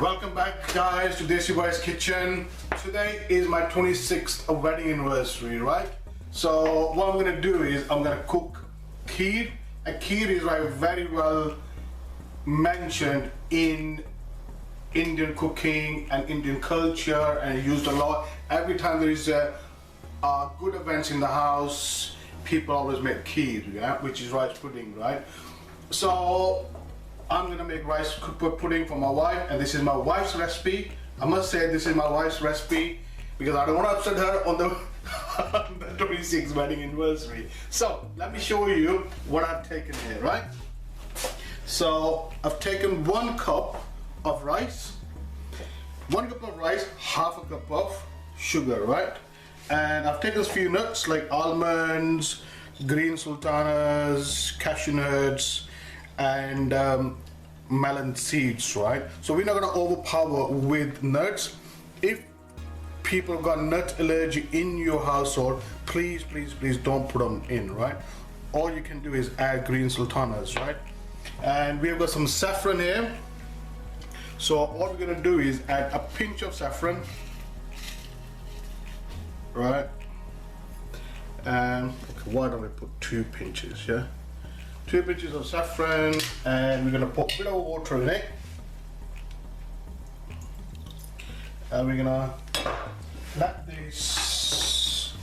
Welcome back guys to Desi Boy's Kitchen. Today is my 26th wedding anniversary, right? So what I'm gonna do is I'm gonna cook kheer. And kheer is like very well mentioned in Indian cooking and Indian culture and used a lot. Every time there is a good events in the house, people always make kheer, yeah, which is rice pudding, right? So I'm gonna make rice pudding for my wife, and this is my wife's recipe. I must say this is my wife's recipe because I don't want to upset her on the, on the 26th wedding anniversary. So let me show you what I've taken here, right? So I've taken 1 cup of rice, 1 cup of rice, half a cup of sugar, right? And I've taken a few nuts like almonds, green sultanas, cashew nuts, and melon seeds, right? So we're not going to overpower with nuts. If people have got nut allergy in your household, please don't put them in, right? All you can do is add green sultanas, right? And we've got some saffron here. So all we're going to do is add a pinch of saffron, right? And okay, why don't we put 2 pinches, yeah? 2 pinches of saffron, and we're going to put a bit of water in it, and we're going to let this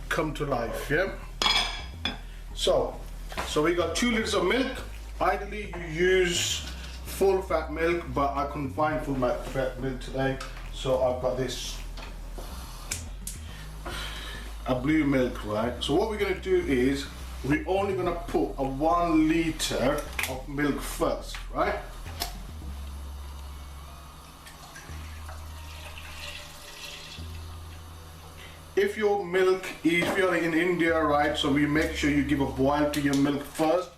come to life, yeah? So we got 2 liters of milk. Ideally you use full fat milk, but I couldn't find full fat milk today, so I've got this a blue milk, right? So what we're going to do is we're only going to put a 1 liter of milk first, right? If your milk, if you're in India, right, so we make sure you give a boil to your milk first,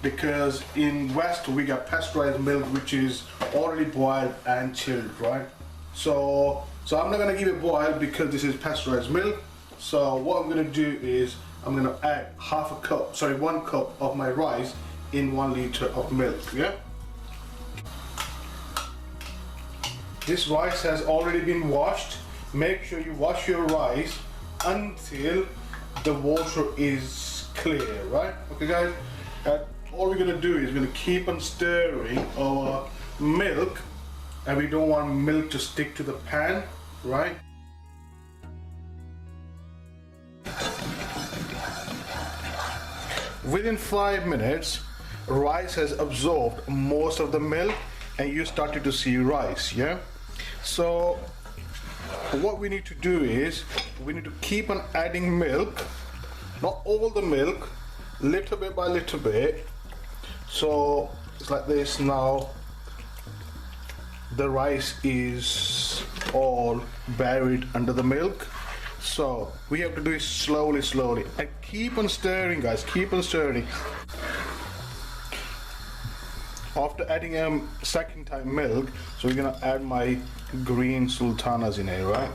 because in West we got pasteurized milk which is already boiled and chilled, right? So I'm not going to give it a boil because this is pasteurized milk. So what I'm going to do is I'm going to add 1 cup of my rice in 1 liter of milk, yeah? This rice has already been washed. Make sure you wash your rice until the water is clear, right? Okay guys, all we're going to do is we're going to keep on stirring our milk, and we don't want milk to stick to the pan, right? Within 5 minutes, rice has absorbed most of the milk and you started to see rice, yeah? So what we need to do is we need to keep on adding milk, not all the milk, little bit by little bit. So it's like this now. The rice is all buried under the milk. So we have to do it slowly, and keep on stirring, guys, keep on stirring. After adding second time milk, so we're gonna add my green sultanas in here, right?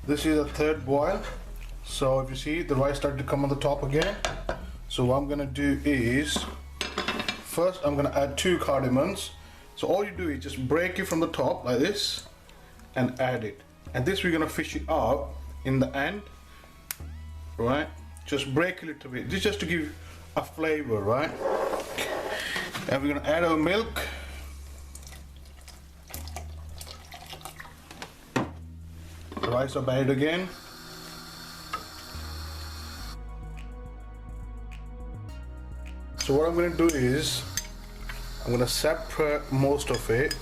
This is the 3rd boil. So if you see, the rice started to come on the top again. So what I'm gonna do is, first I'm gonna add 2 cardamoms. So all you do is just break it from the top like this and add it. And this we're gonna fish it out in the end, right? Just break a little bit, this just to give a flavor, right? And we're gonna add our milk. The rice are buried again. So what I'm going to do is I'm going to separate most of it.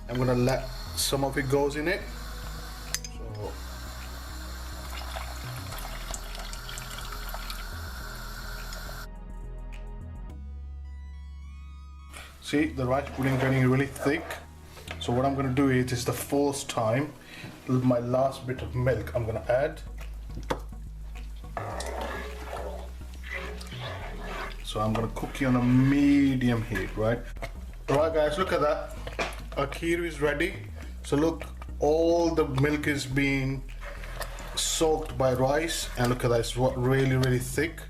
I'm going to let some of it goes in it. So see, the rice pudding getting really thick. So what I'm going to do is, this is the 4th time, my last bit of milk I'm going to add. So I'm going to cook it on a medium heat, right? Alright guys, look at that. Our kheer is ready. So look, all the milk is being soaked by rice, and look at that, it's really thick.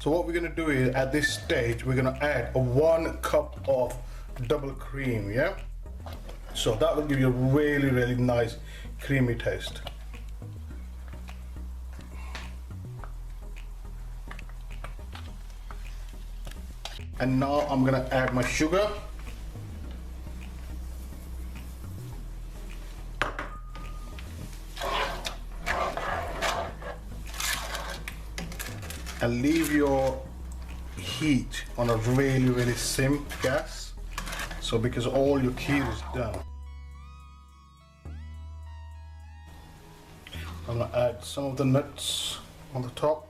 So what we're gonna do is at this stage we're gonna add 1 cup of double cream, yeah? So that will give you a really nice creamy taste. And now I'm gonna add my sugar. And leave your heat on a really sim gas. So because all your kheer is done. I'm gonna add some of the nuts on the top.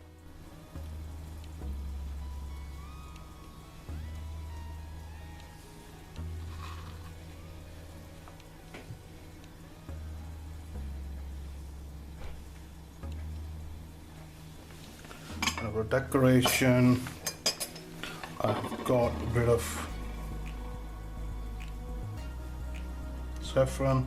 And for decoration, I've got a bit of saffron.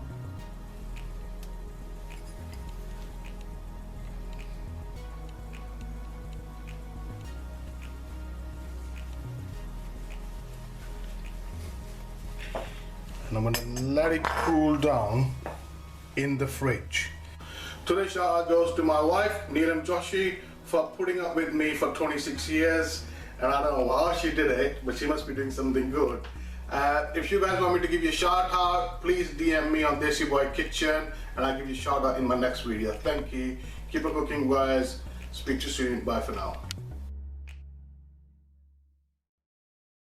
And I'm gonna let it cool down in the fridge. Today's shout out goes to my wife, Neelam Joshi, for putting up with me for 26 years. And I don't know how she did it, but she must be doing something good. If you guys want me to give you a shout out, please DM me on Desi Boy Kitchen, and I'll give you a shout out in my next video. Thank you. Keep on cooking, guys. Speak to you soon. Bye for now.